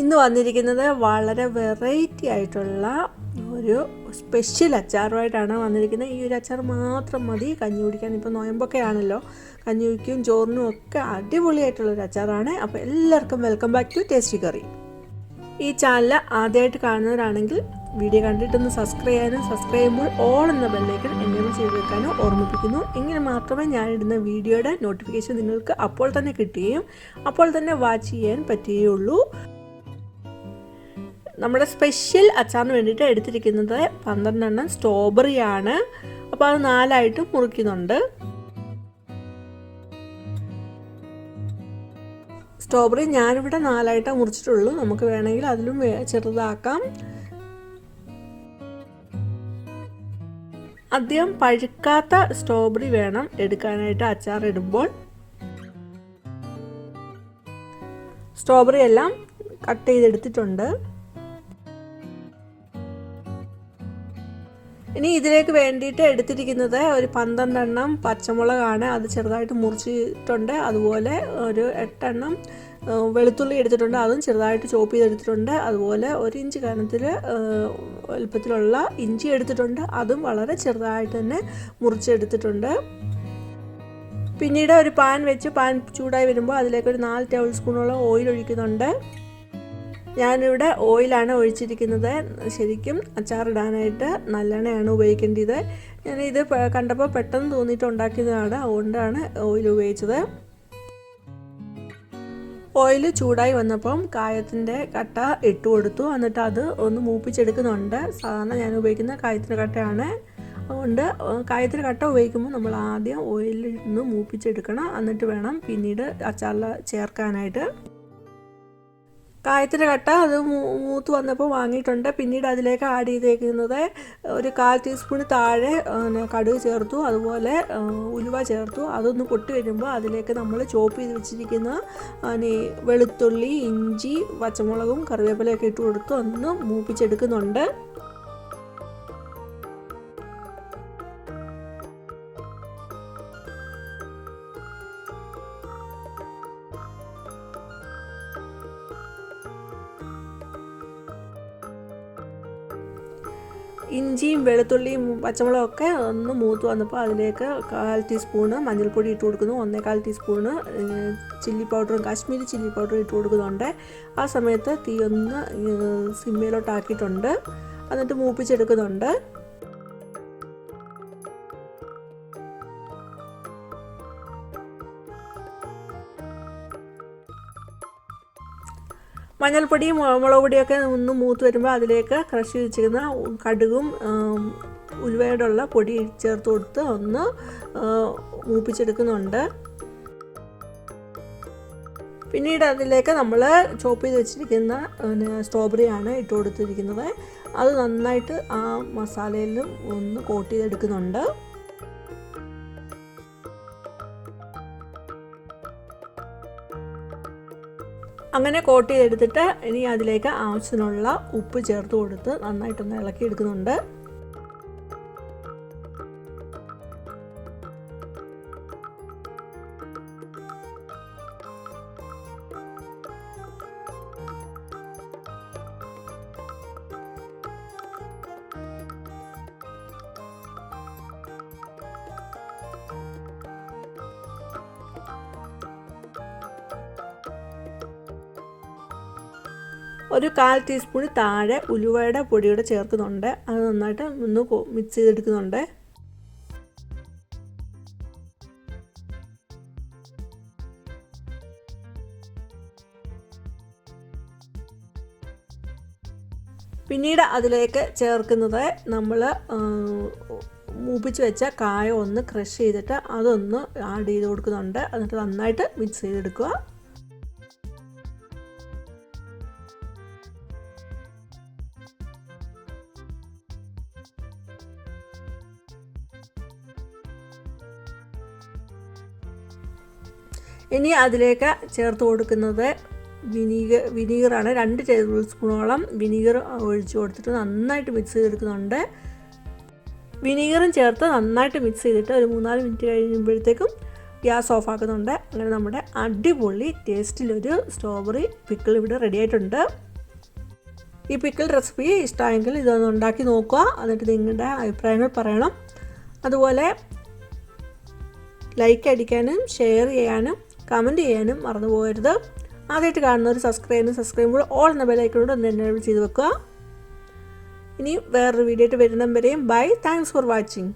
ഇന്ന് വന്നിരിക്കുന്നത് വളരെ വെറൈറ്റി ആയിട്ടുള്ള ഒരു സ്പെഷ്യൽ അച്ചാറുമായിട്ടാണ് വന്നിരിക്കുന്നത്. ഈ ഒരു അച്ചാർ മാത്രം മതി കഞ്ഞി കുടിക്കാൻ. ഇപ്പോൾ നോയമ്പൊക്കെ ആണല്ലോ, കഞ്ഞിക്കും ചോറിനും ഒക്കെ അടിപൊളിയായിട്ടുള്ളൊരു അച്ചാറാണ്. അപ്പോൾ എല്ലാവർക്കും welcome back to tasty curry. ഈ ചാനൽ ആദ്യമായിട്ട് കാണുന്നവരാണെങ്കിൽ വീഡിയോ കണ്ടിട്ടൊന്ന് സബ്സ്ക്രൈബ് ചെയ്യാനും, സബ്സ്ക്രൈബ് ചെയ്യുമ്പോൾ ഓൾ എന്ന ബെല്ലൈക്കൺ എനേബിൾ ചെയ്ത് വെക്കാനും ഓർമ്മിപ്പിക്കുന്നു. ഇങ്ങനെ മാത്രമേ ഞാനിടുന്ന വീഡിയോയുടെ നോട്ടിഫിക്കേഷൻ നിങ്ങൾക്ക് അപ്പോൾ തന്നെ കിട്ടുകയും അപ്പോൾ തന്നെ വാച്ച് ചെയ്യാൻ പറ്റുകയുള്ളൂ. നമ്മുടെ സ്പെഷ്യൽ അച്ചാറിന് വേണ്ടിയിട്ട് എടുത്തിരിക്കുന്നത് 12 എണ്ണം സ്ട്രോബെറി ആണ്. അപ്പോൾ അത് 4 ആയിട്ട് മുറിക്കുന്നുണ്ട്. സ്ട്രോബെറി ഞാനിവിടെ 4 ആയിട്ടാണ് മുറിച്ചിട്ടുള്ളൂ. നമുക്ക് വേണമെങ്കിൽ അതിലും ചെറുതാക്കാം. അധികം പഴുക്കാത്ത സ്ട്രോബെറി വേണം എടുക്കാനായിട്ട് അച്ചാർ ഇടുമ്പോൾ. സ്ട്രോബെറി എല്ലാം കട്ട് ചെയ്തെടുത്തിട്ടുണ്ട്. ഇനി ഇതിലേക്ക് വേണ്ടിയിട്ട് എടുത്തിരിക്കുന്നത് ഒരു 12 എണ്ണം പച്ചമുളകാണ്. അത് ചെറുതായിട്ട് മുറിച്ചിട്ടുണ്ട്. അതുപോലെ ഒരു 8 എണ്ണം വെളുത്തുള്ളി എടുത്തിട്ടുണ്ട്. അതും ചെറുതായിട്ട് ചോപ്പ് ചെയ്തെടുത്തിട്ടുണ്ട്. അതുപോലെ 1 ഇഞ്ച് കനത്തിൽ വലുപ്പത്തിലുള്ള ഇഞ്ചി എടുത്തിട്ടുണ്ട്. അതും വളരെ ചെറുതായിട്ട് തന്നെ മുറിച്ചെടുത്തിട്ടുണ്ട്. പിന്നീട് ഒരു പാൻ വെച്ച് പാൻ ചൂടായി വരുമ്പോൾ അതിലേക്ക് ഒരു 4 ടേബിൾ സ്പൂണോളം ഓയിൽ ഒഴിക്കുന്നുണ്ട്. ഞാനിവിടെ ഓയിലാണ് ഒഴിച്ചിരിക്കുന്നത്. ശരിക്കും അച്ചാറിടാനായിട്ട് നല്ലെണ്ണയാണ് ഉപയോഗിക്കേണ്ടത്. ഞാനിത് കണ്ടപ്പോൾ പെട്ടെന്ന് തോന്നിയിട്ട് ഉണ്ടാക്കിയതാണ്, അതുകൊണ്ടാണ് ഓയിൽ ഉപയോഗിച്ചത്. ഓയിൽ ചൂടായി വന്നപ്പം കായത്തിൻ്റെ കട്ട ഇട്ട് കൊടുത്തു. എന്നിട്ട് അത് ഒന്ന് മൂപ്പിച്ചെടുക്കുന്നുണ്ട്. സാധാരണ ഞാൻ ഉപയോഗിക്കുന്ന കായത്തിൻ്റെ കട്ടയാണ്. അതുകൊണ്ട് കായത്തിൻ്റെ കട്ട ഉപയോഗിക്കുമ്പോൾ നമ്മൾ ആദ്യം ഓയിലിൽ നിന്ന് മൂപ്പിച്ചെടുക്കണം. എന്നിട്ട് വേണം പിന്നീട് അച്ചാറിൽ ചേർക്കാനായിട്ട്. കായത്തിൻ്റെ കട്ട അത് മൂത്ത് വന്നപ്പോൾ വാങ്ങിയിട്ടുണ്ട്. പിന്നീട് അതിലേക്ക് ആഡ് ചെയ്തേക്കുന്നത് ഒരു 1/4 ടീസ്പൂൺ താഴെ കടുക് ചേർത്തു. അതുപോലെ ഉലുവ ചേർത്തു. അതൊന്ന് പൊട്ടി വരുമ്പോൾ അതിലേക്ക് നമ്മൾ ചോപ്പ് ചെയ്ത് വെച്ചിരിക്കുന്ന വെളുത്തുള്ളി, ഇഞ്ചി, പച്ചമുളകും കറിവേപ്പിലയൊക്കെ ഇട്ട് കൊടുത്ത് ഒന്ന് മൂപ്പിച്ചെടുക്കുന്നുണ്ട്. ഇഞ്ചിയും വെളുത്തുള്ളിയും പച്ചമുളകൊക്കെ ഒന്ന് മൂത്ത് വന്നപ്പോൾ അതിലേക്ക് 1/4 ടീസ്പൂണ് മഞ്ഞൾപ്പൊടി ഇട്ട് കൊടുക്കുന്നു. 1/4 ടീസ്പൂണ് ചില്ലി പൗഡറും കാശ്മീരി ചില്ലി പൗഡറും ഇട്ട് കൊടുക്കുന്നുണ്ട്. ആ സമയത്ത് തീ ഒന്ന് സിമ്മയിലോട്ടാക്കിയിട്ടുണ്ട്. എന്നിട്ട് മൂപ്പിച്ചെടുക്കുന്നുണ്ട്. മഞ്ഞൾപ്പൊടിയും മുളക് പൊടിയൊക്കെ ഒന്ന് മൂത്ത് വരുമ്പോൾ അതിലേക്ക് ക്രഷ് ചെയ്ത് വെച്ചിരിക്കുന്ന കടുകും ഉലുവയുടെ ഉള്ള പൊടി ചേർത്ത് കൊടുത്ത് ഒന്ന് മൂപ്പിച്ചെടുക്കുന്നുണ്ട്. പിന്നീട് അതിലേക്ക് നമ്മൾ ചോപ്പ് ചെയ്ത് വെച്ചിരിക്കുന്ന സ്ട്രോബെറിയാണ് ഇട്ട് കൊടുത്തിരിക്കുന്നത്. അത് നന്നായിട്ട് ആ മസാലയിലും ഒന്ന് കോട്ട് ചെയ്തെടുക്കുന്നുണ്ട്. അങ്ങനെ കോട്ട് ചെയ്തെടുത്തിട്ട് ഇനി അതിലേക്ക് ആവശ്യത്തിനുള്ള ഉപ്പ് ചേർത്ത് കൊടുത്ത് നന്നായിട്ടൊന്ന് ഇളക്കിയെടുക്കുന്നുണ്ട്. ഒരു 1/4 ടീസ്പൂൺ താഴെ ഉലുവയുടെ പൊടിയുടെ ചേർക്കുന്നുണ്ട്. അത് നന്നായിട്ട് ഒന്ന് മിക്സ് ചെയ്തെടുക്കുന്നുണ്ട്. പിന്നീട് അതിലേക്ക് ചേർക്കുന്നത് നമ്മൾ മൂപ്പിച്ച് വെച്ച കായം ഒന്ന് ക്രഷ് ചെയ്തിട്ട് അതൊന്ന് ആഡ് ചെയ്ത് കൊടുക്കുന്നുണ്ട്. എന്നിട്ട് നന്നായിട്ട് മിക്സ് ചെയ്തെടുക്കുക. ഇനി അതിലേക്ക് ചേർത്ത് കൊടുക്കുന്നത് വിനീഗറാണ്. 2 ടേബിൾ സ്പൂണോളം വിനീഗർ ഒഴിച്ച് കൊടുത്തിട്ട് നന്നായിട്ട് മിക്സ് ചെയ്തെടുക്കുന്നുണ്ട്. വിനീഗറും ചേർത്ത് നന്നായിട്ട് മിക്സ് ചെയ്തിട്ട് ഒരു 3-4 മിനിറ്റ് കഴിയുമ്പോഴത്തേക്കും ഗ്യാസ് ഓഫ് ആക്കുന്നുണ്ട്. അങ്ങനെ നമ്മുടെ അടിപൊളി ടേസ്റ്റിലൊരു സ്ട്രോബെറി പിക്കിൾ ഇവിടെ റെഡി ആയിട്ടുണ്ട്. ഈ പിക്കിൾ റെസിപ്പി ഇഷ്ടമായെങ്കിൽ ഇതൊന്ന് ഉണ്ടാക്കി നോക്കുക. എന്നിട്ട് നിങ്ങളുടെ അഭിപ്രായങ്ങൾ പറയണം. അതുപോലെ ലൈക്ക് അടിക്കാനും ഷെയർ ചെയ്യാനും കമൻറ്റ് ചെയ്യാനും മറന്നു പോകരുത്. ആദ്യമായിട്ട് കാണുന്നവർ സബ്സ്ക്രൈബ് ചെയ്യുമ്പോൾ ഓൾ എന്ന ബെല്ലൈക്കണോട് ഒന്ന് എനേബിൾ ചെയ്ത് വെക്കുക. ഇനി വേറൊരു വീഡിയോ ആയിട്ട് വരുന്നവരെയും ബൈ. Thanks for watching.